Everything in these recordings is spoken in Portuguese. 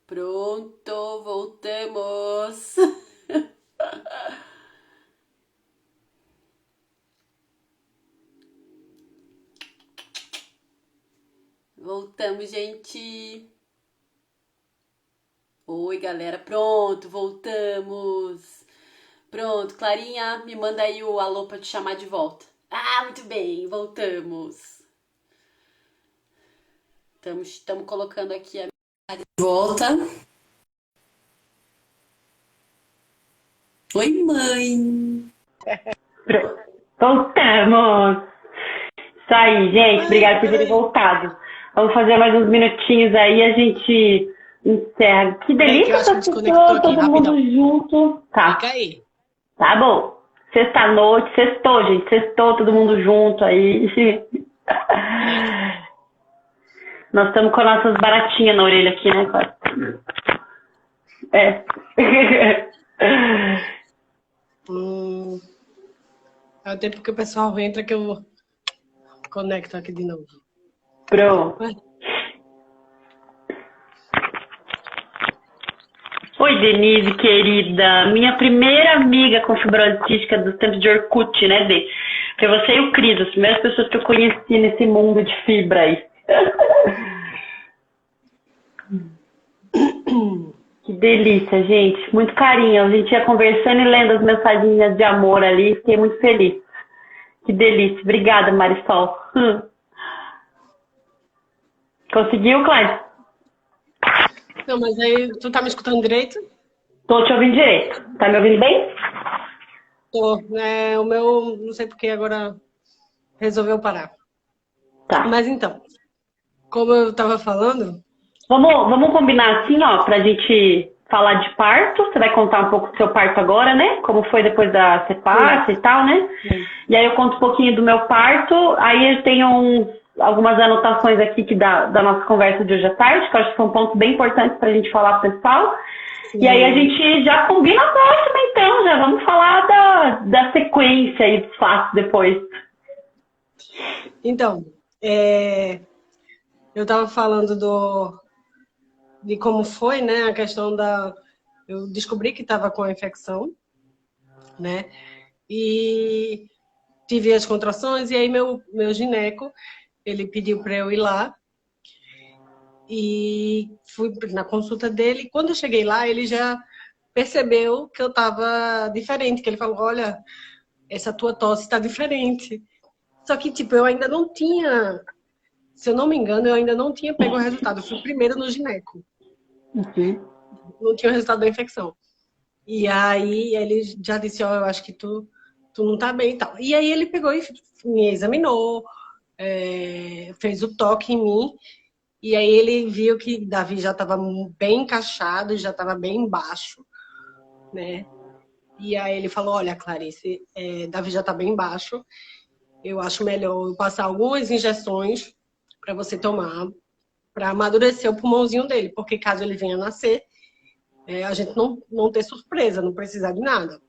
Pronto, voltamos. Voltamos, gente. Oi, galera. Pronto, voltamos. Pronto, Clarinha, me manda aí o alô pra te chamar de volta. Ah, muito bem, voltamos. Estamos colocando aqui a de volta. Oi, mãe. Voltamos! Isso aí, gente. Ai, Obrigada por terem peraí. voltado. Vamos fazer mais uns minutinhos aí e a gente encerra. Que Peraí, que eu delícia acho essa que desconectou pessoa, aqui, todo mundo rapidão. junto. Fica Tá, aí. tá bom. Sexta-noite, sextou, gente. Sextou, todo mundo junto aí. Nós estamos com as nossas baratinhas na orelha aqui, né, Clara? É. Hum, é o tempo que o pessoal entra que eu conecto aqui de novo. Pronto. Ué, Oi, Denise, querida. Minha primeira amiga com fibrose cística dos tempos de Orkut, né, Dê? Foi você e o Cris, as primeiras pessoas que eu conheci nesse mundo de fibra aí. Que delícia, gente. Muito carinho. A gente ia conversando e lendo as mensagens de amor ali. Fiquei muito feliz. Que delícia. Obrigada, Marisol. Conseguiu, Cláudio? Não, mas aí tu tá me escutando direito? Tô te ouvindo direito. Tá me ouvindo bem? Tô. O meu, não sei porque agora resolveu parar. Tá. Mas então, como eu tava falando, Vamos combinar assim, ó, pra gente falar de parto. Você vai contar um pouco do seu parto agora, né? Como foi depois da sim, cesárea e tal, né? sim. E aí eu conto um pouquinho do meu parto. Aí eu tenho algumas anotações aqui da nossa conversa de hoje à tarde, que eu acho que são pontos bem importantes pra gente falar pro pessoal. E aí a Sim. gente já combina a próxima, então. Já vamos falar da sequência aí dos fatos depois. Então, eu tava falando de como foi, né, a questão da... Eu descobri que estava com a infecção, né? E tive as contrações, e aí meu gineco, ele pediu para eu ir lá, e fui na consulta dele, e quando eu cheguei lá, ele já percebeu que eu estava diferente, que ele falou, olha, essa tua tosse está diferente. Só que, tipo, eu ainda não tinha, se eu não me engano, eu ainda não tinha pego o resultado. Eu fui primeiro no gineco, Uhum. não tinha o resultado da infecção. E aí ele já disse, ó, eu acho que tu não tá bem e tal. E aí ele pegou e me examinou, fez o toque em mim, e aí ele viu que Davi já estava bem encaixado, já estava bem baixo, né? E aí ele falou, olha, Clarice, Davi já tá bem baixo, eu acho melhor eu passar algumas injeções para você tomar, para amadurecer o pulmãozinho dele, porque caso ele venha nascer, a gente não ter surpresa, não precisar de nada.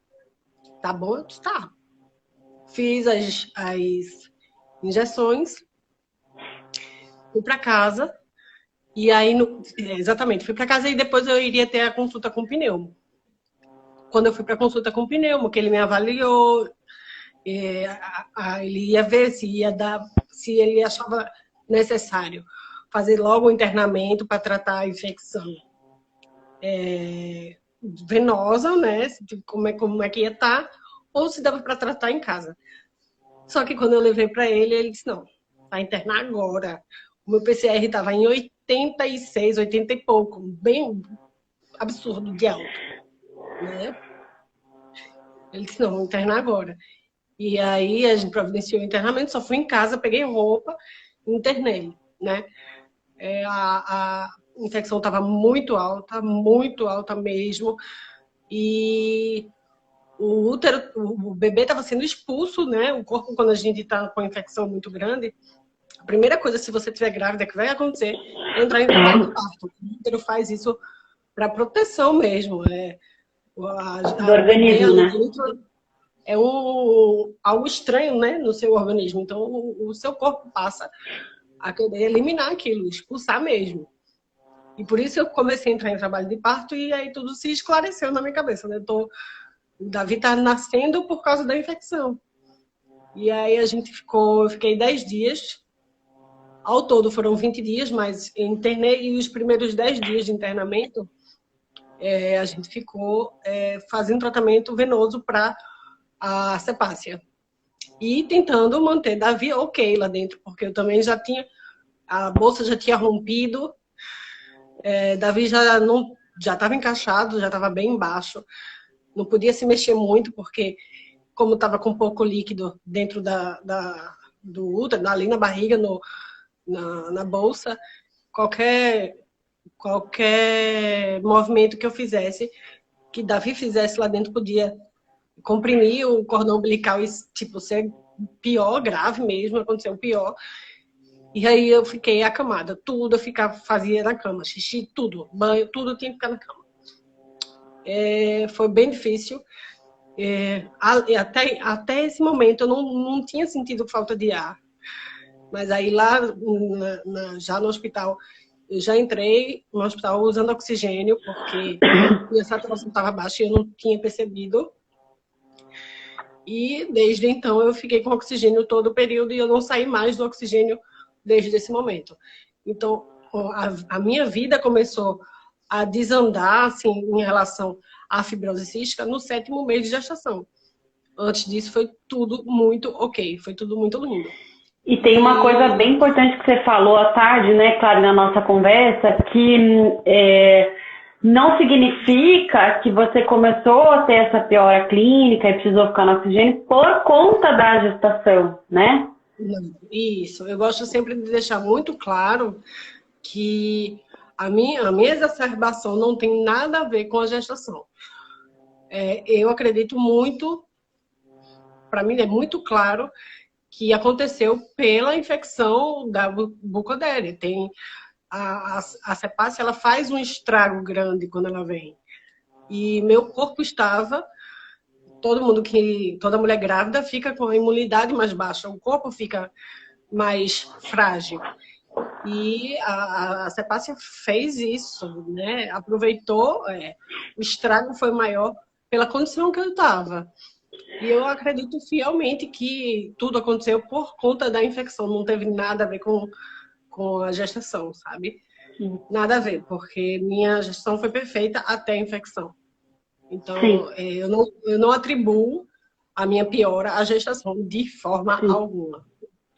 Tá bom? Eu disse, tá. Fiz as injeções, fui para casa, e aí, exatamente, fui para casa e depois eu iria ter a consulta com o pneumo. Quando eu fui para a consulta com o pneumo, que ele me avaliou, ele ia ver se ia dar, se ele achava necessário fazer logo o internamento para tratar a infecção venosa, né? Como é que ia estar, ou se dava para tratar em casa. Só que quando eu levei para ele, ele disse, não, vai internar agora. O meu PCR estava em 86, 80 e pouco, bem absurdo de alto, né? Ele disse, não, vou internar agora. E aí a gente providenciou o internamento, só fui em casa, peguei roupa e internei, né? A infecção estava muito alta mesmo. E o útero, o bebê estava sendo expulso, né? O corpo, quando a gente está com a infecção muito grande, a primeira coisa, se você estiver grávida, que vai acontecer, é entrar em trabalho de parto. O útero faz isso para proteção mesmo. Do O bebê organismo, ali né? dentro algo estranho, né, no seu organismo. Então, o seu corpo passa a querer eliminar aquilo, expulsar mesmo. E por isso eu comecei a entrar em trabalho de parto e aí tudo se esclareceu na minha cabeça, né? O Davi tá nascendo por causa da infecção. E aí eu fiquei 10 dias. Ao todo foram 20 dias, mas eu internei e os primeiros 10 dias de internamento a gente ficou fazendo tratamento venoso para a sepácia. E tentando manter Davi ok lá dentro, porque eu também a bolsa já tinha rompido, Davi já estava encaixado, já estava bem embaixo, não podia se mexer muito, porque como estava com pouco líquido dentro do útero, ali na barriga, na bolsa, qualquer movimento que eu fizesse, que Davi fizesse lá dentro, podia comprimir o cordão umbilical e, tipo, ser pior, grave mesmo, aconteceu o pior. E aí eu fiquei acamada, tudo eu fazia na cama, xixi, tudo, banho, tudo tinha que ficar na cama. Foi bem difícil. Até esse momento eu não tinha sentido falta de ar. Mas aí lá, já no hospital, eu já entrei no hospital usando oxigênio, porque minha saturação estava baixa e eu não tinha percebido. E desde então eu fiquei com oxigênio todo o período e eu não saí mais do oxigênio desde esse momento. Então, a minha vida começou a desandar, assim, em relação à fibrose cística no 7º mês de gestação. Antes disso foi tudo muito ok, foi tudo muito lindo. E tem uma coisa bem importante que você falou à tarde, né, claro, na nossa conversa, que não significa que você começou a ter essa piora clínica e precisou ficar no oxigênio por conta da gestação, né? Isso, eu gosto sempre de deixar muito claro que a minha exacerbação não tem nada a ver com a gestação. Eu acredito muito, para mim é muito claro que aconteceu pela infecção da bucodélia. A sepácia, ela faz um estrago grande quando ela vem. E meu corpo estava... Toda mulher grávida fica com a imunidade mais baixa, o corpo fica mais frágil. E a sepácia fez isso, né? Aproveitou, o estrago foi maior pela condição que eu estava. E eu acredito fielmente que tudo aconteceu por conta da infecção, não teve nada a ver com a gestação, sabe? Nada a ver, porque minha gestação foi perfeita até a infecção. Então, eu não atribuo a minha piora à gestação de forma alguma.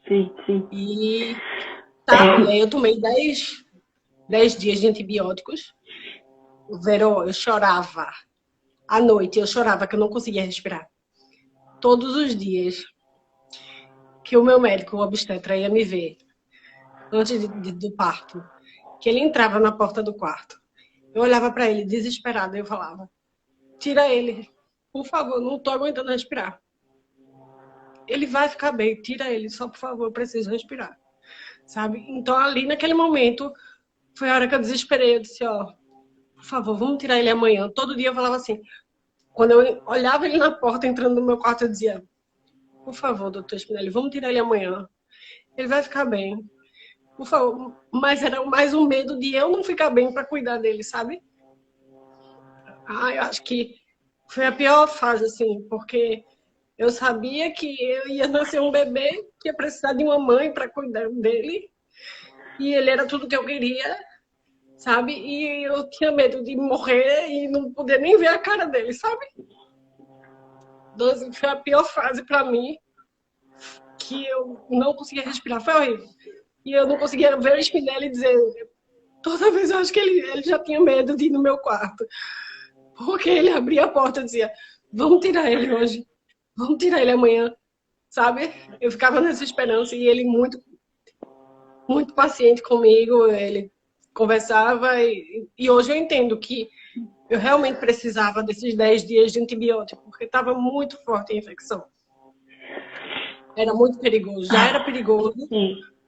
Sim, sim. E aí eu tomei 10 dias de antibióticos. Verô, eu chorava. À noite eu chorava que eu não conseguia respirar. Todos os dias que o meu médico, o obstetra, ia me ver, antes do parto, que ele entrava na porta do quarto, eu olhava para ele desesperada e eu falava: tira ele, por favor, não estou aguentando respirar. Ele vai ficar bem, tira ele, só por favor, eu preciso respirar. Sabe? Então ali naquele momento foi a hora que eu desesperei, eu disse: ó, por favor, vamos tirar ele amanhã. Todo dia eu falava assim, quando eu olhava ele na porta entrando no meu quarto, eu dizia: por favor, doutor Spinelli, vamos tirar ele amanhã. Ele vai ficar bem. Por favor. Mas era mais um medo de eu não ficar bem para cuidar dele, sabe? Eu acho que foi a pior fase, assim, porque eu sabia que eu ia nascer um bebê que ia precisar de uma mãe para cuidar dele. E ele era tudo que eu queria, sabe? E eu tinha medo de morrer e não poder nem ver a cara dele, sabe? Então, foi a pior fase para mim, que eu não conseguia respirar. Foi horrível. E eu não conseguia ver o Spinelli dizer... Toda vez eu acho que ele já tinha medo de ir no meu quarto. Porque ele abria a porta e dizia: vamos tirar ele hoje. Vamos tirar ele amanhã. Sabe? Eu ficava nessa esperança e ele muito, muito paciente comigo. Ele conversava e hoje eu entendo que eu realmente precisava desses 10 dias de antibiótico, porque estava muito forte a infecção. Era muito perigoso. Já era perigoso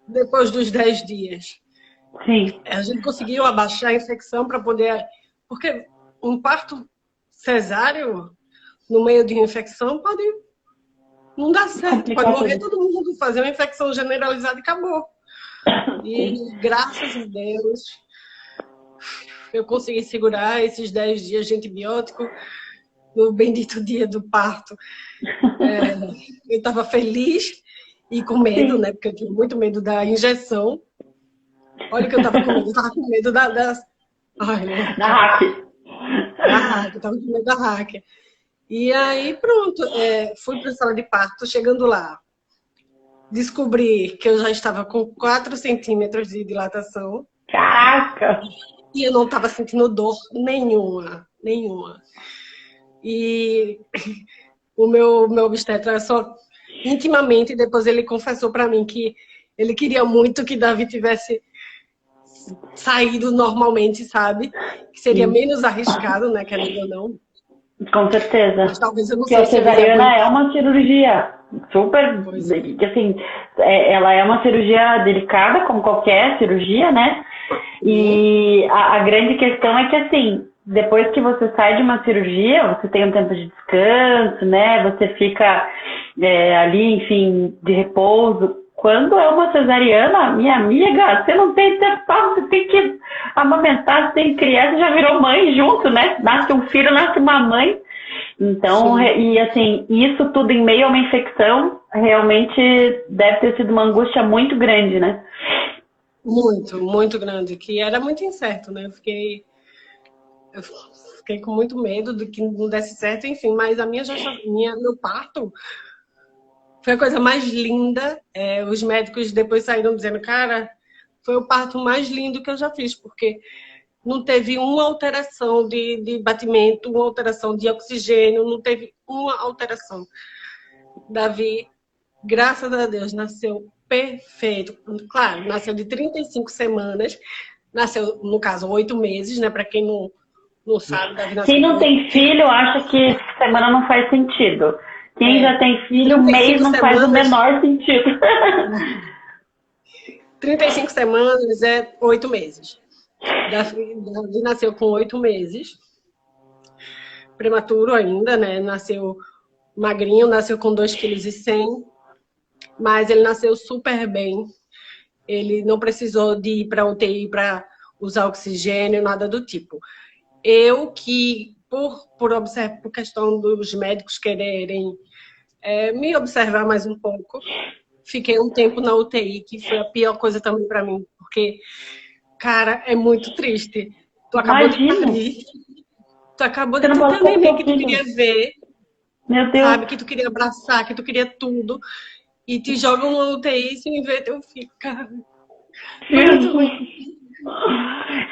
depois dos 10 dias. Sim. A gente conseguiu abaixar a infecção para poder... Porque um parto cesáreo no meio de uma infecção pode não dar certo. Pode morrer todo mundo, fazer uma infecção generalizada e acabou. E graças a Deus, eu consegui segurar esses 10 dias de antibiótico no bendito dia do parto. Eu estava feliz e com medo, Sim. né? Porque eu tinha muito medo da injeção. Olha que eu estava com medo. Eu estava com medo da... Ai, Da louca. hack. Da hack. Eu estava com medo da hack. E aí, pronto. Fui para a sala de parto. Chegando lá, descobri que eu já estava com 4 centímetros de dilatação. Caraca! E eu não estava sentindo dor nenhuma. Nenhuma. E o meu obstetra só intimamente, depois ele confessou para mim que ele queria muito que Davi tivesse saído normalmente, sabe? Que seria Sim, menos arriscado, né, querendo ou não. com certeza. Mas talvez eu não Porque sei a se eu ia cesariana é aguentar. uma cirurgia super, Pois é. assim, ela é uma cirurgia delicada, como qualquer cirurgia, né? E a grande questão é que, assim, depois que você sai de uma cirurgia, você tem um tempo de descanso, né? Você fica ali, enfim, de repouso. Quando é uma cesariana, minha amiga, você não tem tempo, você tem que amamentar, você tem que criar, você já virou mãe junto, né? Nasce um filho, nasce uma mãe. Então, Sim. e assim, isso tudo em meio a uma infecção, realmente deve ter sido uma angústia muito grande, né? Muito, muito grande. Que era muito incerto, né? Eu fiquei com muito medo de que não desse certo, enfim. Mas meu parto foi a coisa mais linda. Os médicos depois saíram dizendo, cara, foi o parto mais lindo que eu já fiz, porque não teve uma alteração de batimento, uma alteração de oxigênio, não teve uma alteração. Davi, graças a Deus, nasceu perfeito. Claro, nasceu de 35 semanas, nasceu, no caso, 8 meses, né? Para quem não sabe, Davi Quem nasceu com não tem filho acha que semana não faz sentido. Quem já tem filho, mês 35 não faz o semanas. menor sentido. 35 semanas é 8 meses. Davi nasceu com 8 meses, prematuro ainda, né? Nasceu magrinho, nasceu com 2,1 kg, mas ele nasceu super bem. Ele não precisou de ir para UTI para usar oxigênio, nada do tipo. Eu que, por questão dos médicos quererem me observar mais um pouco, fiquei um tempo na UTI, que foi a pior coisa também para mim, porque, cara, é muito triste. Tu acabou de Imagino. parir, tu acabou Você de não ter pode teu ficar com neném seu que tu filho. queria ver, Meu Deus. sabe? Que tu queria abraçar, que tu queria tudo, e te jogam na UTI sem ver teu filho, cara. Muito ruim. Jesus.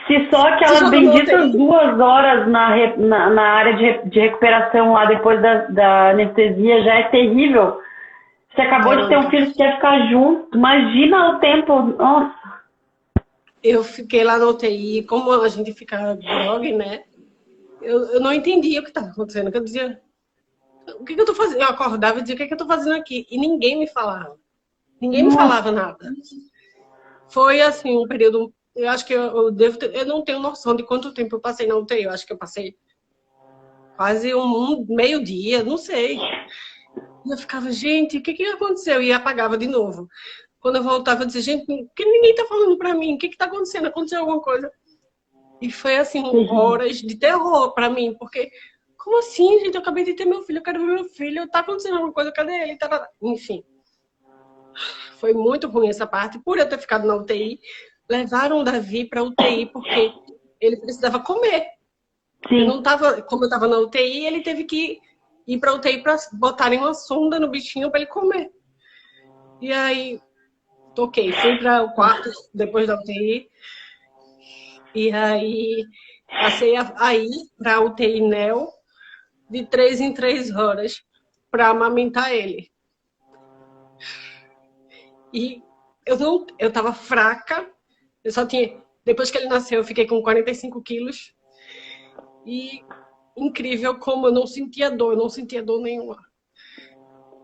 Se só Te aquelas jogam na benditas UTI. 2 horas na área de recuperação lá depois da anestesia já é terrível. Você acabou de ter um filho que quer ficar junto. Imagina o tempo. Nossa. Eu fiquei lá na UTI, como a gente fica grog, né? Eu não entendia o que estava acontecendo. Eu dizia, o que eu tô fazendo? Eu acordava e dizia, o que eu tô fazendo aqui? E ninguém me falava. Ninguém me Nossa. falava nada. Foi, assim, um período... Eu acho que eu não tenho noção de quanto tempo eu passei na UTI. Eu acho que eu passei quase meio dia, não sei. E eu ficava, gente, o que aconteceu? E apagava de novo. Quando eu voltava, eu dizia, gente, por que ninguém tá falando pra mim? O que tá acontecendo? Aconteceu alguma coisa? E foi, assim, Terrível. horas de terror pra mim, porque como assim, gente? Eu acabei de ter meu filho, eu quero ver meu filho, tá acontecendo alguma coisa, cadê ele? Enfim, foi muito ruim essa parte. Por eu ter ficado na UTI, levaram o Davi pra UTI porque ele precisava comer. Eu não Sim. tava, como eu tava na UTI, ele teve que ir pra UTI pra botarem uma sonda no bichinho pra ele comer. E aí, toquei, fui para o quarto depois da UTI, e aí passei a ir para a UTI NEO de 3 em 3 horas para amamentar ele. E eu estava fraca, eu só tinha, depois que ele nasceu, eu fiquei com 45 quilos, e incrível como eu não sentia dor nenhuma.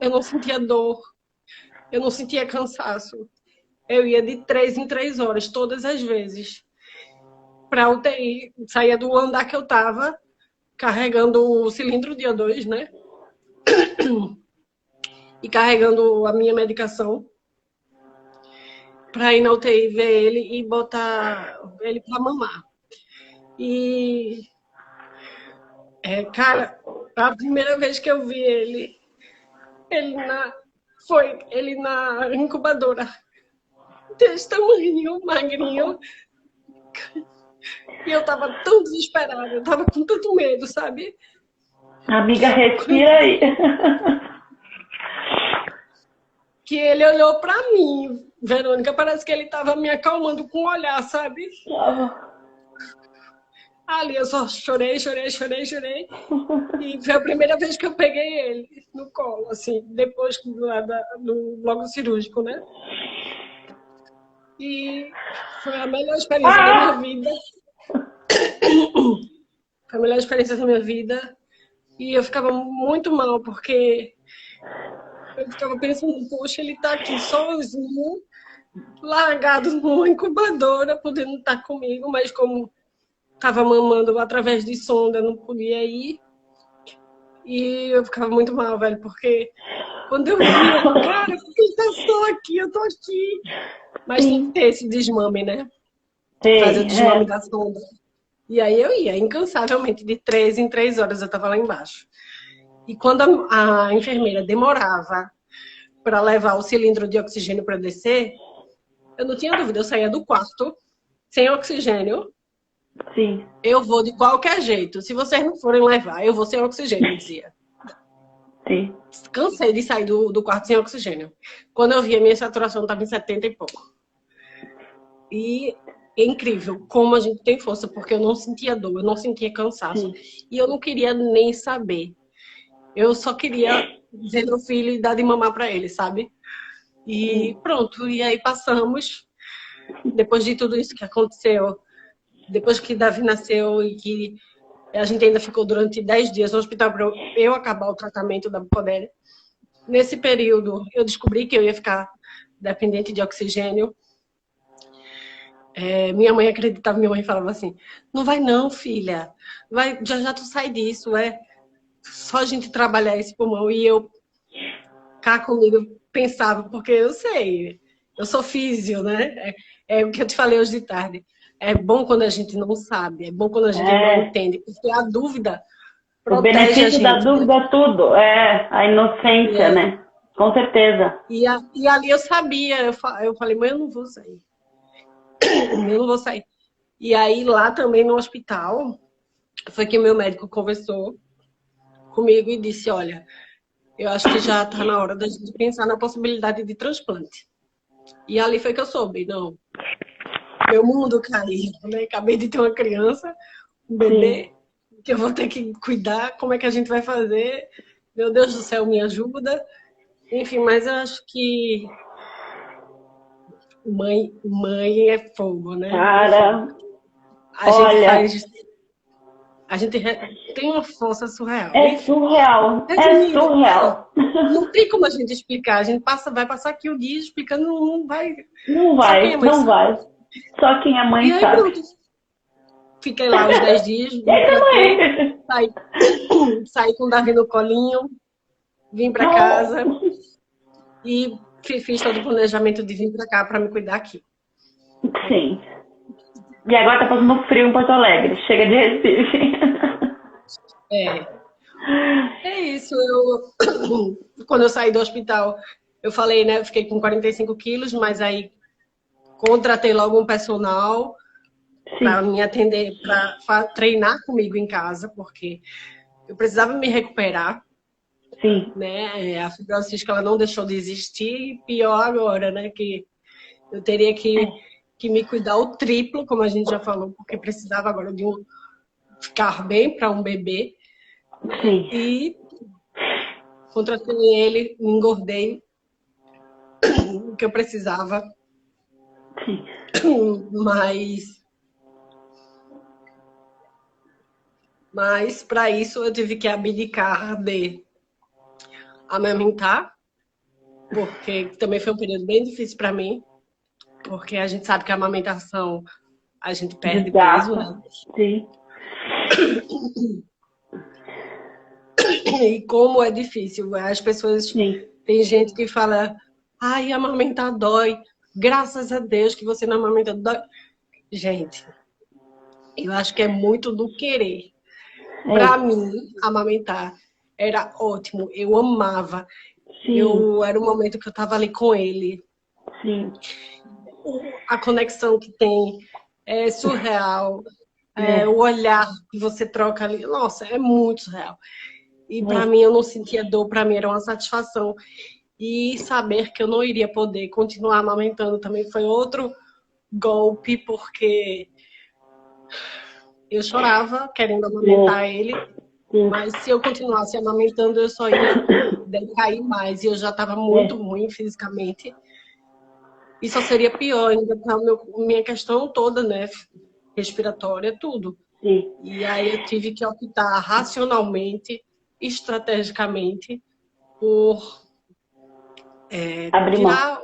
Eu não sentia dor, eu não sentia cansaço. Eu ia de 3 em 3 horas, todas as vezes, para a UTI, saía do andar que eu estava, carregando o cilindro dia 2, né? E carregando a minha medicação para ir na UTI ver ele e botar ele para mamar. E, cara, a primeira vez que eu vi ele ele na incubadora, desse tamanho, magrinho, e eu tava tão desesperada, eu tava com tanto medo, sabe? Amiga, respira aí. Que ele olhou pra mim, Verônica, parece que ele tava me acalmando com o olhar, sabe? Ali eu só chorei. E foi a primeira vez que eu peguei ele no colo, assim, depois do bloco cirúrgico, né? E foi a melhor experiência da minha vida. Foi a melhor experiência da minha vida. E eu ficava muito mal, porque eu ficava pensando, poxa, ele tá aqui sozinho, largado numa incubadora, podendo estar comigo, mas como estava mamando através de sonda, não podia ir. E eu ficava muito mal, velho, porque quando eu vi, cara, ele tá só aqui, eu tô aqui. Mas tem que ter esse desmame, né? Fazer o desmame da sonda. E aí eu ia, incansavelmente, de 3 em 3 horas eu tava lá embaixo. E quando a enfermeira demorava para levar o cilindro de oxigênio para descer, eu não tinha dúvida, eu saía do quarto sem oxigênio. Sim. Eu vou de qualquer jeito. Se vocês não forem levar, eu vou sem oxigênio, eu dizia. Sim. Cansei de sair do quarto sem oxigênio. Quando eu vi, a minha saturação estava em 70 e pouco. E é incrível como a gente tem força, porque eu não sentia dor, eu não sentia cansaço. Sim. E eu não queria nem saber. Eu só queria ver meu filho e dar de mamar para ele, sabe? E pronto, e aí passamos. Depois de tudo isso que aconteceu, depois que Davi nasceu e que a gente ainda ficou durante 10 dias no hospital para eu acabar o tratamento da Bipodere. Nesse período, eu descobri que eu ia ficar dependente de oxigênio. Minha mãe acreditava, minha mãe falava assim, não vai não, filha, vai, já tu sai disso, só a gente trabalhar esse pulmão. E eu, cá comigo, pensava, porque eu sei, eu sou físio, né? É o que eu te falei hoje de tarde. É bom quando a gente não sabe, é bom quando a gente não entende, porque a dúvida protege a gente. O benefício da dúvida é tudo, a inocência, né? Com certeza. E ali eu sabia, eu falei, mãe, eu não vou sair. Eu não vou sair. E aí lá também no hospital, foi que meu médico conversou comigo e disse, olha, eu acho que já está na hora da gente pensar na possibilidade de transplante. E ali foi que eu soube, não. Meu mundo caiu, né? Acabei de ter uma criança, um bebê, que eu vou ter que cuidar, como é que a gente vai fazer? Meu Deus do céu, me ajuda. Enfim, mas eu acho que mãe é fogo, né? Cara, a gente tem uma força surreal. É surreal. Não tem como a gente explicar. A gente vai passar aqui o dia explicando, não vai. Não vai. Só quem é mãe sabe. Pronto. Fiquei lá uns 10 dias. Saí com o Davi no colinho, vim para casa e fiz todo o planejamento de vir para cá para me cuidar aqui. Sim. E agora tá fazendo frio em Porto Alegre. Chega de Recife. É isso. Quando eu saí do hospital, eu falei, né? Eu fiquei com 45 quilos, mas aí contratei logo um personal para me atender, para treinar comigo em casa, porque eu precisava me recuperar. Sim. Né? A fibrose cística, ela não deixou de existir, e pior agora, né? Que eu teria que me cuidar o triplo, como a gente já falou, porque precisava agora de ficar bem para um bebê. Sim. E contratei ele, me engordei o que eu precisava. Sim. Mas para isso eu tive que abdicar de amamentar, porque também foi um período bem difícil para mim, porque a gente sabe que a amamentação a gente perde peso, né? Sim. E como é difícil, as pessoas... Tem gente que fala, ai, amamentar dói, graças a Deus que você não amamenta, dói. Gente, Eu acho que é muito do querer. Para É, mim, amamentar era ótimo. Eu amava. sim, Era o momento que eu estava ali com ele. sim, A conexão que tem é surreal. O é, olhar que você troca ali, nossa, é muito surreal. E para é. mim eu não sentia dor, para mim era uma satisfação. E saber que eu não iria poder continuar amamentando também foi outro golpe, porque eu chorava querendo amamentar É, ele, sim, mas se eu continuasse amamentando, eu só ia decair mais. E eu já estava muito é, ruim fisicamente. E só seria pior ainda para minha questão toda, né? Respiratória, tudo. sim. E aí eu tive que optar racionalmente, estrategicamente, por Abrir mão. tirar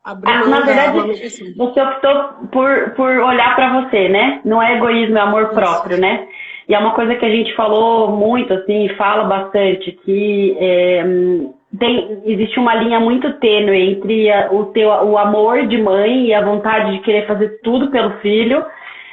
abrir Na mão da verdade, amamentação. você optou por olhar para você, né? Não é egoísmo, é amor Isso. próprio, né? E é uma coisa que a gente falou muito, assim, fala bastante, que existe uma linha muito tênue entre o amor de mãe e a vontade de querer fazer tudo pelo filho,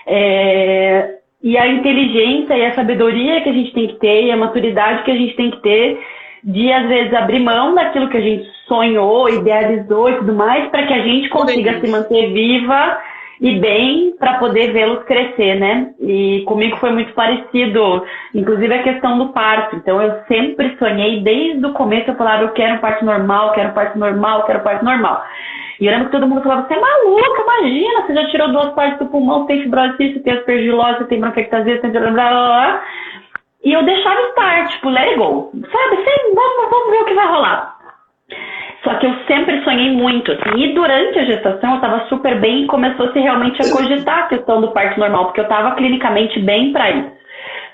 e a inteligência e a sabedoria que a gente tem que ter, e a maturidade que a gente tem que ter de, às vezes, abrir mão daquilo que a gente sonhou, idealizou e tudo mais, para que a gente Por consiga se eles. manter viva e bem para poder vê-los crescer, né? E comigo foi muito parecido, inclusive a questão do parto. Então eu sempre sonhei, desde o começo eu falava, eu quero um parto normal, quero parto normal, quero parto normal. E eu lembro que todo mundo falava, você é maluca, imagina, você já tirou 2 partes do pulmão, você tem fibrose cística, você tem aspergilose, você tem bronquiectasia, você tem blá blá blá. E eu deixava estar, tipo, let it go. Sabe, vamos ver o que vai rolar. Só que eu sempre sonhei muito, assim, e durante a gestação eu estava super bem e começou-se realmente a cogitar a questão do parto normal, porque eu estava clinicamente bem para isso.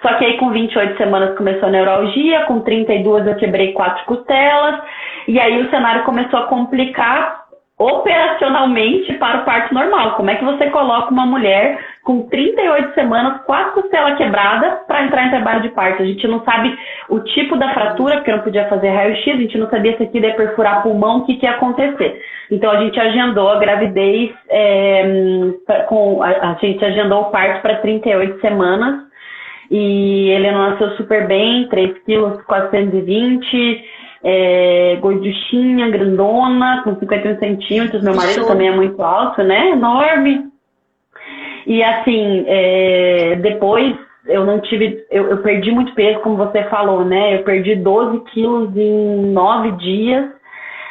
Só que aí com 28 semanas começou a neuralgia, com 32 eu quebrei 4 costelas, e aí o cenário começou a complicar operacionalmente para o parto normal. Como é que você coloca uma mulher com 38 semanas, 4 costelas quebradas, para entrar em trabalho de parto? A gente não sabe o tipo da fratura, porque eu não podia fazer raio-x, a gente não sabia se aquilo ia perfurar pulmão, o que ia acontecer. Então a gente agendou a gravidez, a gente agendou o parto para 38 semanas, e ele nasceu super bem, 3 quilos 420, gorduchinha, grandona, com 51 centímetros. Meu marido também é muito alto, né? Enorme. E assim, depois eu não tive, eu perdi muito peso, como você falou, né? Eu perdi 12 quilos em 9 dias.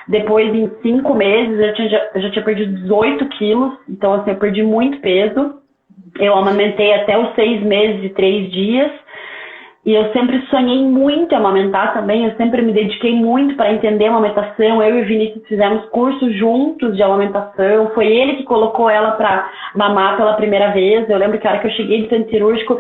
Depois, em 5 meses, eu já tinha perdido 18 quilos. Então, assim, eu perdi muito peso. Eu amamentei até os 6 meses e 3 dias. E eu sempre sonhei muito em amamentar também, eu sempre me dediquei muito para entender a amamentação. Eu e o Vinícius fizemos cursos juntos de amamentação. Foi ele que colocou ela para mamar pela primeira vez. Eu lembro que a hora que eu cheguei do centro cirúrgico,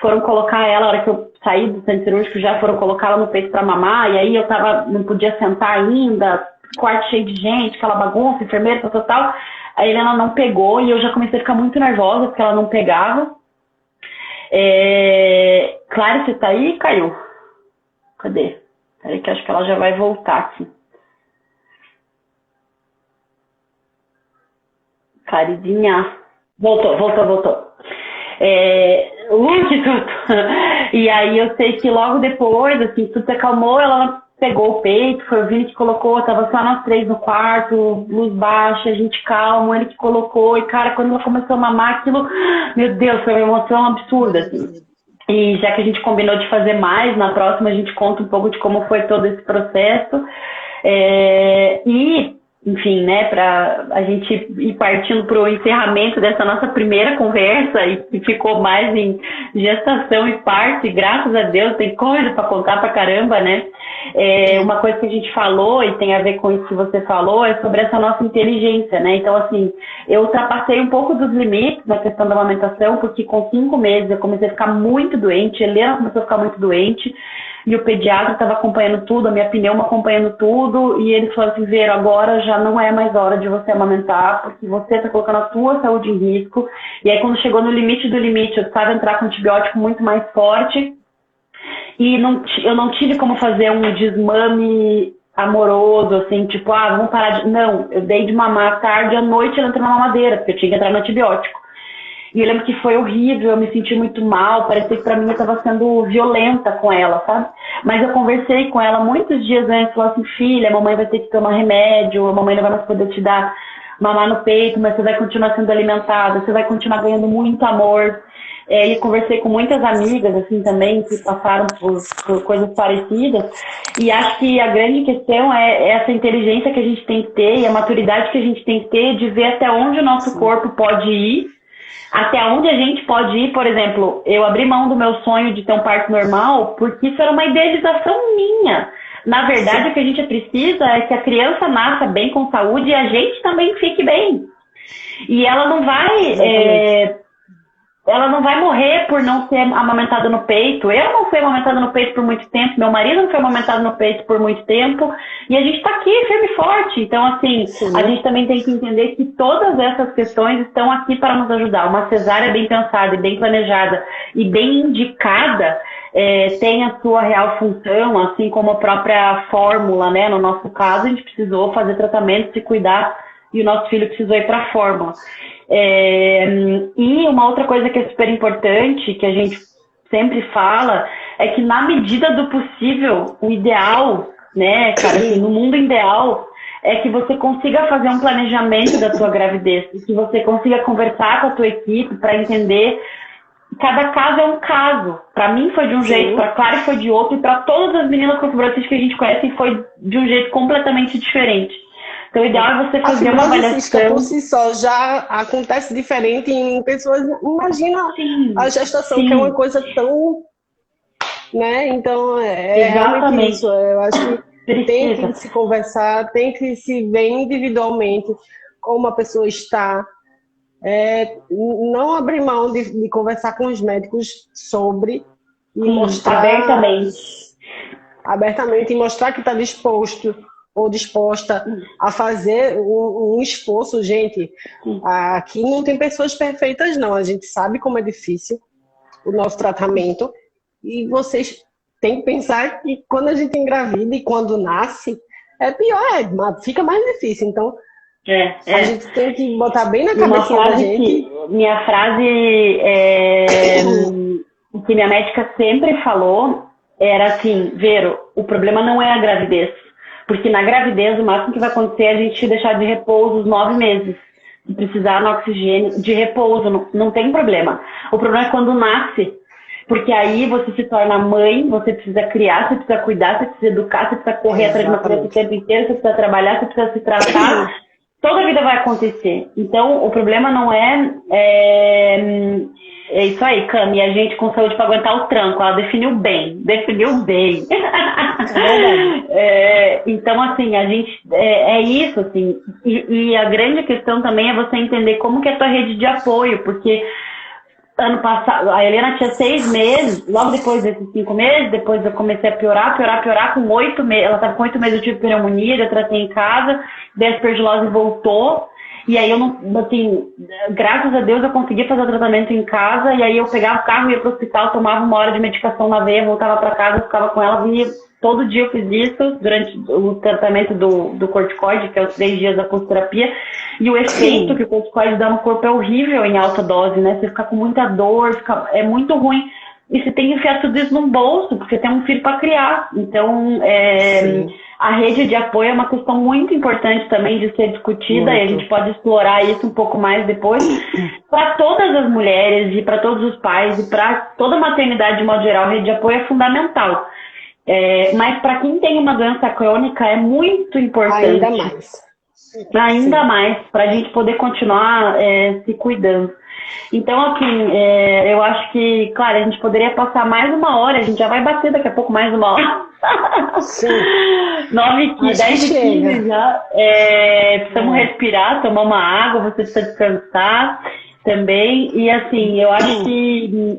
foram colocar ela, a hora que eu saí do centro cirúrgico, já foram colocar ela no peito para mamar. E aí eu não podia sentar ainda, quarto cheio de gente, aquela bagunça, enfermeira, tal. A Helena não pegou e eu já comecei a ficar muito nervosa porque ela não pegava. Claro, você tá aí? Caiu. Cadê? Peraí que acho que ela já vai voltar aqui. Claridinha. Voltou. Que tudo. E aí eu sei que logo depois, assim, tudo se acalmou, ela pegou o peito, foi o Vini que colocou, tava só nós 3 no quarto, luz baixa, a gente calma, ele que colocou, e cara, quando ela começou a mamar aquilo, meu Deus, foi uma emoção absurda, assim. E já que a gente combinou de fazer mais, na próxima a gente conta um pouco de como foi todo esse processo. E, enfim, né, para a gente ir partindo para o encerramento dessa nossa primeira conversa, e que ficou mais em gestação e parto, e graças a Deus tem coisa para contar pra caramba, né? Uma coisa que a gente falou, e tem a ver com isso que você falou, é sobre essa nossa inteligência, né? Então, assim, eu ultrapassei um pouco dos limites na questão da amamentação, porque com 5 meses eu comecei a ficar muito doente, a Helena começou a ficar muito doente, e o pediatra estava acompanhando tudo, a minha pneuma acompanhando tudo, e ele falou assim, Vero, agora já não é mais hora de você amamentar, porque você está colocando a tua saúde em risco. E aí quando chegou no limite do limite, eu precisava entrar com antibiótico muito mais forte, e eu não tive como fazer um desmame amoroso, assim, tipo, vamos parar de... Não, eu dei de mamar à tarde, à noite eu entrei na mamadeira, porque eu tinha que entrar no antibiótico. E eu lembro que foi horrível, eu me senti muito mal, parecia que pra mim eu tava sendo violenta com ela, sabe? Mas eu conversei com ela muitos dias antes, falei assim, filha, a mamãe vai ter que tomar remédio, a mamãe não vai mais poder te dar mamar no peito, mas você vai continuar sendo alimentada, você vai continuar ganhando muito amor. E conversei com muitas amigas, assim, também, que passaram por coisas parecidas. E acho que a grande questão é essa inteligência que a gente tem que ter e a maturidade que a gente tem que ter de ver até onde o nosso corpo pode ir, até onde a gente pode ir. Por exemplo, eu abri mão do meu sonho de ter um parto normal porque isso era uma idealização minha. Na verdade, o que a gente precisa é que a criança nasça bem, com saúde, e a gente também fique bem. E ela não vai... ela não vai morrer por não ser amamentada no peito. Eu não fui amamentada no peito por muito tempo, meu marido não foi amamentado no peito por muito tempo, e a gente tá aqui, firme e forte. Então, assim, a gente também tem que entender que todas essas questões estão aqui para nos ajudar. Uma cesárea bem pensada e bem planejada e bem indicada tem a sua real função, assim como a própria fórmula, né? No nosso caso, a gente precisou fazer tratamento, se cuidar, e o nosso filho precisou ir para a fórmula. E uma outra coisa que é super importante, que a gente sempre fala, é que na medida do possível, o ideal, né, cara, assim, no mundo ideal, é que você consiga fazer um planejamento da tua gravidez, que você consiga conversar com a tua equipe para entender. Cada caso é um caso. Para mim foi de um jeito, para Clara foi de outro, e para todas as meninas com fibrosis que a gente conhece foi de um jeito completamente diferente. Então, o ideal é você fazer uma avaliação. Por si só já acontece diferente em pessoas. Imagina a gestação, que é uma coisa tão. Né? Então, realmente isso. Eu acho que tem que se conversar, tem que se ver individualmente como a pessoa está. Não abrir mão de conversar com os médicos sobre e mostrar. Abertamente e mostrar que está disposto ou disposta a fazer um esforço. Gente, aqui não tem pessoas perfeitas, não. A gente sabe como é difícil o nosso tratamento, e vocês têm que pensar que quando a gente engravida e quando nasce, é pior, fica mais difícil. Então, a gente tem que botar bem na cabeça da gente. Minha frase que minha médica sempre falou era assim, Vero, o problema não é a gravidez. Porque na gravidez, o máximo que vai acontecer é a gente deixar de repouso os 9 meses. E precisar no oxigênio de repouso, não tem problema. O problema é quando nasce. Porque aí você se torna mãe, você precisa criar, você precisa cuidar, você precisa educar, você precisa correr atrás de uma criança o tempo inteiro, você precisa trabalhar, você precisa se tratar. Toda a vida vai acontecer. Então, o problema não é isso aí, Cami, a gente com saúde para aguentar o tranco. Ela definiu bem. Então, assim, a gente é isso, assim. E a grande questão também é você entender como que é a tua rede de apoio, porque ano passado, a Helena tinha 6 meses, logo depois desses 5 meses, depois eu comecei a piorar, com 8 meses, ela estava com 8 meses, eu tive pneumonia, eu tratei em casa, daí a aspergilose voltou, e aí eu não, assim, graças a Deus eu consegui fazer o tratamento em casa, e aí eu pegava o carro, ia pro hospital, tomava 1 hora de medicação na veia, voltava para casa, ficava com ela, via, todo dia eu fiz isso, durante o tratamento do corticoide, que é os 3 dias da pulsoterapia, e o efeito que o corticoide dá no corpo é horrível em alta dose, né? Você fica com muita dor, é muito ruim. E você tem que enfiar tudo isso no bolso, porque você tem um filho para criar. Então, a rede de apoio é uma questão muito importante também de ser discutida, e a gente pode explorar isso um pouco mais depois. Para todas as mulheres e para todos os pais e para toda a maternidade de modo geral, a rede de apoio é fundamental. Mas para quem tem uma doença crônica é muito importante. Ainda mais, para a gente poder continuar se cuidando. Então, assim, eu acho que, claro, a gente poderia passar mais 1 hora, a gente já vai bater daqui a pouco mais 1 hora. Sim. 9h15 já. Precisamos respirar, tomar uma água, você precisa descansar também. E assim, eu acho que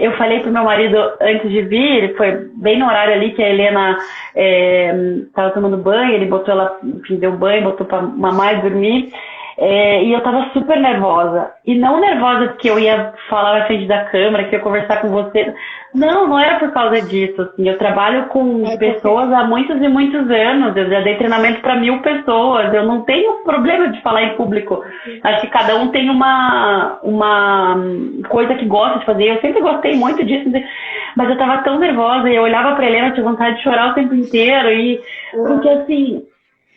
eu falei pro meu marido antes de vir, foi bem no horário ali que a Helena estava tomando banho, ele botou ela, enfim, deu banho, botou pra mamar e dormir. E eu tava super nervosa. E não nervosa porque eu ia falar na frente da câmera, que eu ia conversar com você. Não, não era por causa disso, assim. Eu trabalho com pessoas há muitos e muitos anos. Eu já dei treinamento para 1000 pessoas. Eu não tenho problema de falar em público. Acho que cada um tem uma coisa que gosta de fazer. Eu sempre gostei muito disso, mas eu tava tão nervosa. E eu olhava pra Helena, tinha vontade de chorar o tempo inteiro. Porque, assim,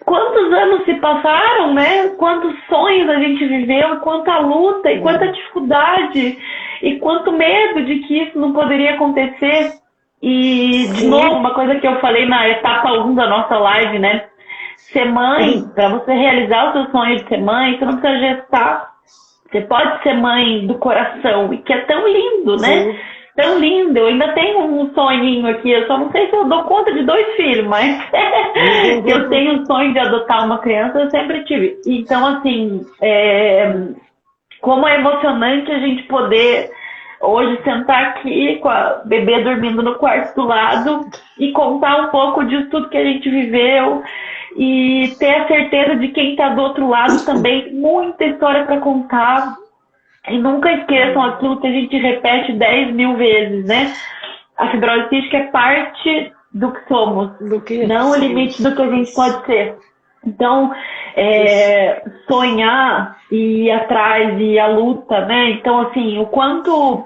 quantos anos se passaram, né? Quantos sonhos a gente viveu, quanta luta e quanta dificuldade e quanto medo de que isso não poderia acontecer. E, de novo, uma coisa que eu falei na etapa 1 da nossa live, né? Ser mãe, para você realizar o seu sonho de ser mãe, você não precisa gestar. Você pode ser mãe do coração, e que é tão lindo, né? Tão lindo. Eu ainda tenho um sonhinho aqui, eu só não sei se eu dou conta de 2 filhos, mas eu tenho um sonho de adotar uma criança, eu sempre tive. Então, assim, como é emocionante a gente poder hoje sentar aqui com a bebê dormindo no quarto do lado e contar um pouco disso tudo que a gente viveu e ter a certeza de quem está do outro lado também, muita história para contar. E nunca esqueçam aquilo que a gente repete 10.000 vezes, né? A fibrose cística é parte do que somos, não o limite do que a gente pode ser. Então, sonhar e ir atrás e a luta, né? Então, assim, o quanto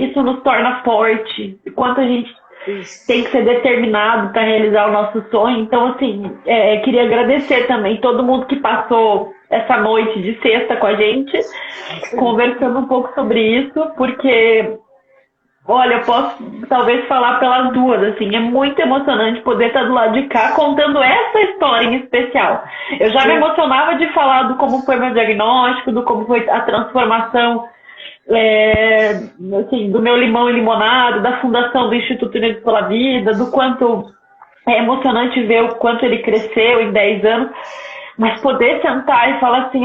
isso nos torna forte, o quanto a gente tem que ser determinado para realizar o nosso sonho. Então, assim, queria agradecer também todo mundo que passou essa noite de sexta com a gente, conversando um pouco sobre isso, porque, olha, eu posso talvez falar pelas duas, assim, é muito emocionante poder estar do lado de cá contando essa história em especial. Eu já me emocionava de falar do como foi meu diagnóstico, do como foi a transformação assim, do meu limão e limonado, da fundação do Instituto Unidos pela Vida, do quanto é emocionante ver o quanto ele cresceu em 10 anos, mas poder sentar e falar assim,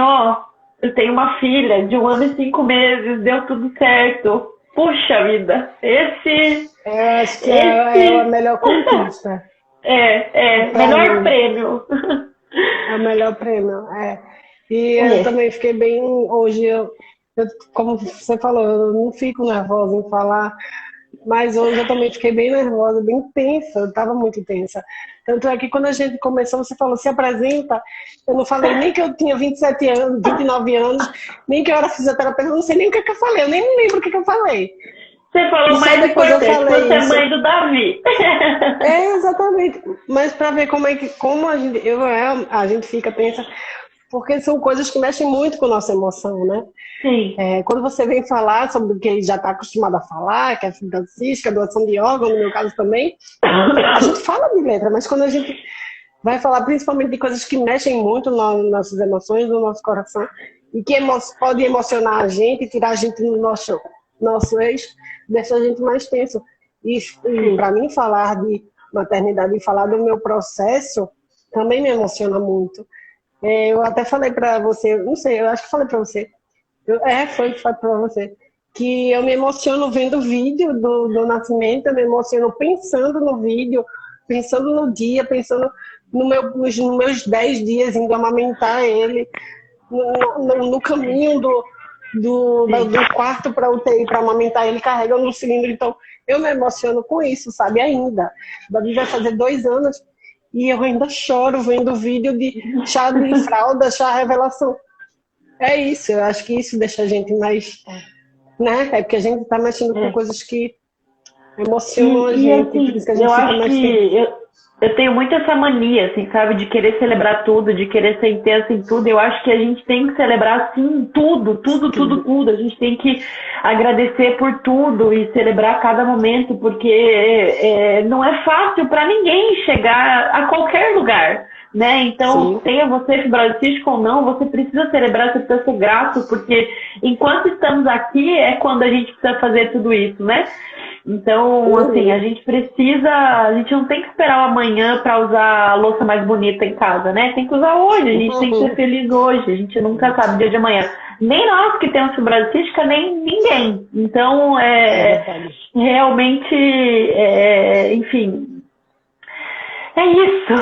eu tenho uma filha de 1 ano e 5 meses, deu tudo certo. Puxa vida, acho que é a melhor conquista. Melhor prêmio. É o melhor prêmio, E eu também fiquei bem, hoje, como você falou, eu não fico nervosa em falar, mas hoje eu também fiquei bem nervosa, bem tensa, eu estava muito tensa. Tanto é que quando a gente começou, você falou, se apresenta, eu não falei nem que eu tinha 27 anos, 29 anos, nem que eu era fisioterapeuta, eu não sei nem o que eu falei, eu nem me lembro o que eu falei. Você falou mais importante, você é mãe do Davi. Exatamente. Mas para ver como a gente fica tensa, porque são coisas que mexem muito com a nossa emoção, né? Sim. Quando você vem falar sobre o que ele já está acostumado a falar, que é a fibrose cística, doação de órgão, no meu caso também, a gente fala de letra, mas quando a gente vai falar principalmente de coisas que mexem muito nas nossas emoções, no nosso coração, e que pode emocionar a gente, tirar a gente do nosso eixo, deixa a gente mais tenso. E para mim, falar de maternidade e falar do meu processo também me emociona muito. Eu até falei para você, não sei, eu acho que falei para você, foi para você, que eu me emociono vendo o vídeo do nascimento, eu me emociono pensando no vídeo, pensando no dia, pensando nos meus 10 dias indo amamentar ele, no caminho do quarto para UTI, para amamentar ele, carregando um cilindro. Então, eu me emociono com isso, sabe, ainda. O Davi vai fazer 2 anos e eu ainda choro vendo o vídeo de chá de fralda, chá revelação. É isso, eu acho que isso deixa a gente mais, né? É porque a gente está mexendo com coisas que emocionam a gente, assim, por isso que a gente eu fica acho mais que eu tenho muito essa mania, assim, sabe, de querer celebrar tudo, de querer ser intensa em tudo. Eu acho que a gente tem que celebrar, assim, tudo. A gente tem que agradecer por tudo e celebrar cada momento, porque não é fácil para ninguém chegar a qualquer lugar, né? Então, tenha você fibrose cística ou não, você precisa celebrar, você precisa ser grato, porque enquanto estamos aqui é quando a gente precisa fazer tudo isso, né? Então, assim, a gente não tem que esperar o amanhã para usar a louça mais bonita em casa, né? Tem que usar hoje, a gente tem que ser feliz hoje, a gente nunca sabe o dia de amanhã. Nem nós que temos fibrose cística, nem ninguém. Então, realmente, enfim, É isso.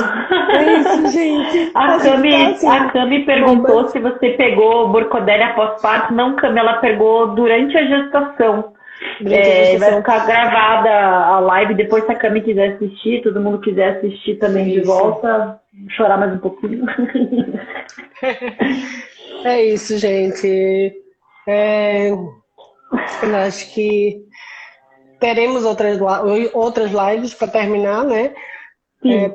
É isso, gente. A Cami perguntou se você pegou Burkholderia pós-parto. Não, Cami, ela pegou durante a gestação. Vai ficar gravada a live, depois se a Cami quiser assistir, todo mundo quiser assistir também de volta, chorar mais um pouquinho. É isso, gente. Eu acho que teremos outras lives para terminar, né?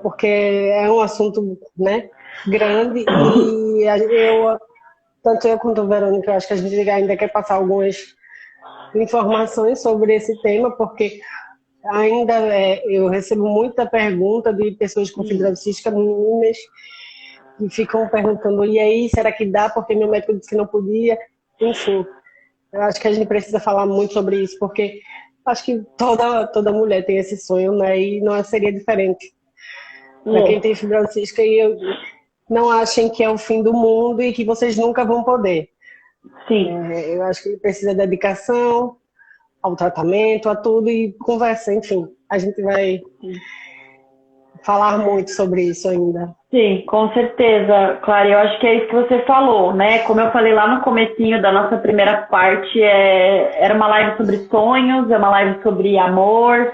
Porque é um assunto, né, grande e tanto eu quanto a Verônica, eu acho que a gente ainda quer passar algumas informações sobre esse tema, porque ainda eu recebo muita pergunta de pessoas com fibrose cística, meninas, que ficam perguntando, e aí, será que dá? Porque meu médico disse que não podia. Enfim, eu acho que a gente precisa falar muito sobre isso, porque acho que toda mulher tem esse sonho, né? E não seria diferente. Para quem tem fibrose cística, não achem que é o fim do mundo e que vocês nunca vão poder. Sim. Eu acho que precisa de dedicação ao tratamento, a tudo, e conversa, enfim. A gente vai falar muito sobre isso ainda. Sim, com certeza, Clara. Eu acho que é isso que você falou, né? Como eu falei lá no comecinho da nossa primeira parte, era uma live sobre sonhos, é uma live sobre amor,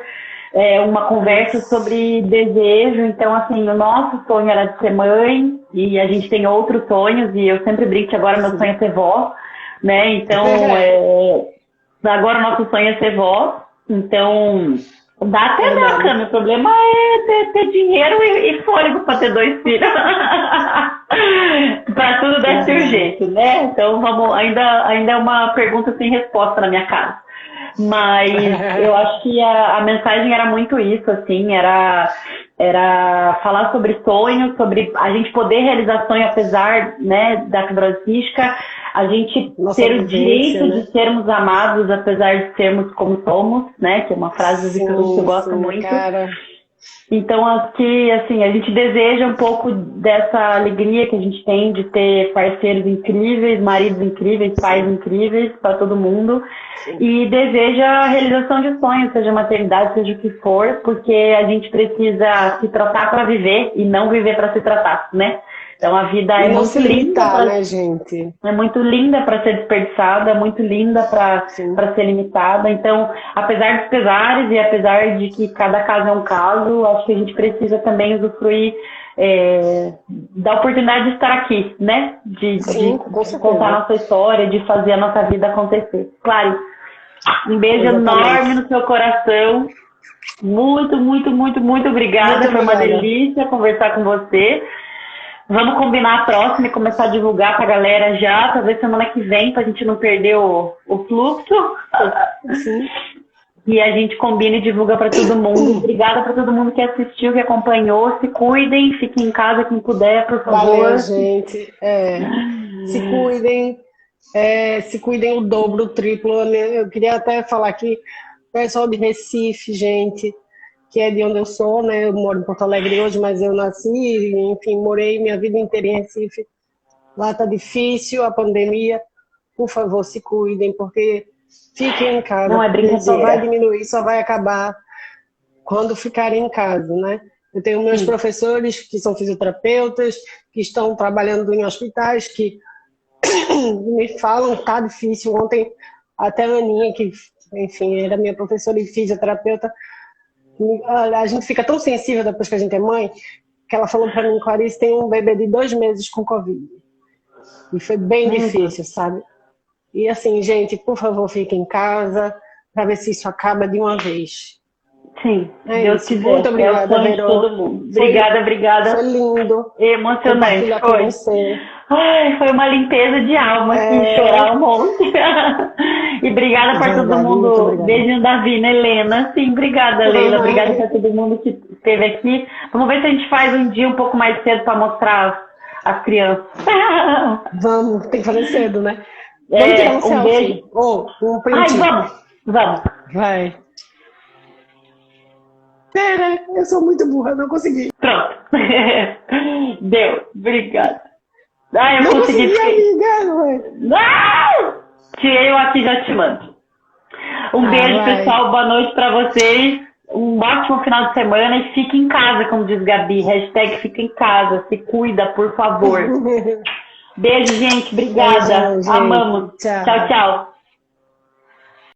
uma conversa sobre desejo. Então, assim, o nosso sonho era de ser mãe, e a gente tem outros sonhos, e eu sempre brinco que agora meu sonho é ser vó, né? Então, agora o nosso sonho é ser vó. Então, dá até dar, Cami. O problema é ter dinheiro e fôlego para ter 2 filhos. Para tudo dar seu jeito, né? Então, ainda é uma pergunta sem resposta na minha casa. Mas eu acho que a mensagem era muito isso, assim, era falar sobre sonhos, sobre a gente poder realizar sonho apesar, né, da fibrose cística, a gente ter o direito, né, de sermos amados apesar de sermos como somos, né, que é uma frase que eu gosto muito. Cara. Então, aqui, assim, a gente deseja um pouco dessa alegria que a gente tem de ter parceiros incríveis, maridos incríveis, pais incríveis para todo mundo. Sim. E deseja a realização de sonhos, seja maternidade, seja o que for, porque a gente precisa se tratar para viver e não viver para se tratar, né? Então a vida é muito linda, né, gente? É muito linda para ser desperdiçada, é muito linda para ser limitada. Então, apesar dos pesares e apesar de que cada caso é um caso, acho que a gente precisa também usufruir da oportunidade de estar aqui, né? De contar a nossa história, de fazer a nossa vida acontecer. Claro, um beijo enorme no seu coração. Muito, muito, muito, muito obrigada. Foi uma delícia conversar com você. Vamos combinar a próxima e começar a divulgar pra galera já, talvez semana que vem, pra gente não perder o fluxo. Sim. E a gente combina e divulga pra todo mundo. Obrigada pra todo mundo que assistiu, que acompanhou. Se cuidem, fiquem em casa quem puder, por favor. Valeu, gente. Se cuidem o dobro, o triplo. Eu queria até falar aqui, pessoal de Recife, gente, que é de onde eu sou, né? Eu moro em Porto Alegre hoje, mas eu nasci, enfim, morei minha vida inteira em Recife. Lá tá difícil, a pandemia. Por favor, se cuidem, porque fiquem em casa. Não é brincadeira. Só vai diminuir, só vai acabar quando ficarem em casa, né? Eu tenho meus professores que são fisioterapeutas, que estão trabalhando em hospitais, que me falam que tá difícil. Ontem, até a Aninha, que, enfim, era minha professora e fisioterapeuta, a gente fica tão sensível depois que a gente é mãe, que ela falou pra mim, Clarice, tem um bebê de 2 meses com Covid. E foi bem difícil, sabe? E assim, gente, por favor, fiquem em casa, pra ver se isso acaba de uma vez. Sim, Deus quiser. Muito obrigada, Verônica. Obrigada. Foi lindo. Emocionante. Foi uma limpeza de alma, assim, chorar um monte. E obrigada por todo mundo. Beijinho da Vina, Helena. Sim, obrigada, Leila. Obrigada por todo mundo que esteve aqui. Vamos ver se a gente faz um dia um pouco mais cedo para mostrar as crianças. Vamos, tem que fazer cedo, né? Vamos tirar um selfie. Beijo. Um print. Vamos. Vai. Pera, eu sou muito burra, não consegui. Pronto. Deu. Obrigada. Eu não consegui. Amiga, não! Tirei eu aqui, já te mando. Um beijo, pessoal. Boa noite pra vocês. um ótimo final de semana e fique em casa, como diz Gabi. Hashtag fica em casa. Se cuida, por favor. Beijo, gente. Obrigada. Beijão, gente. Amamos. Tchau. Tchau, tchau.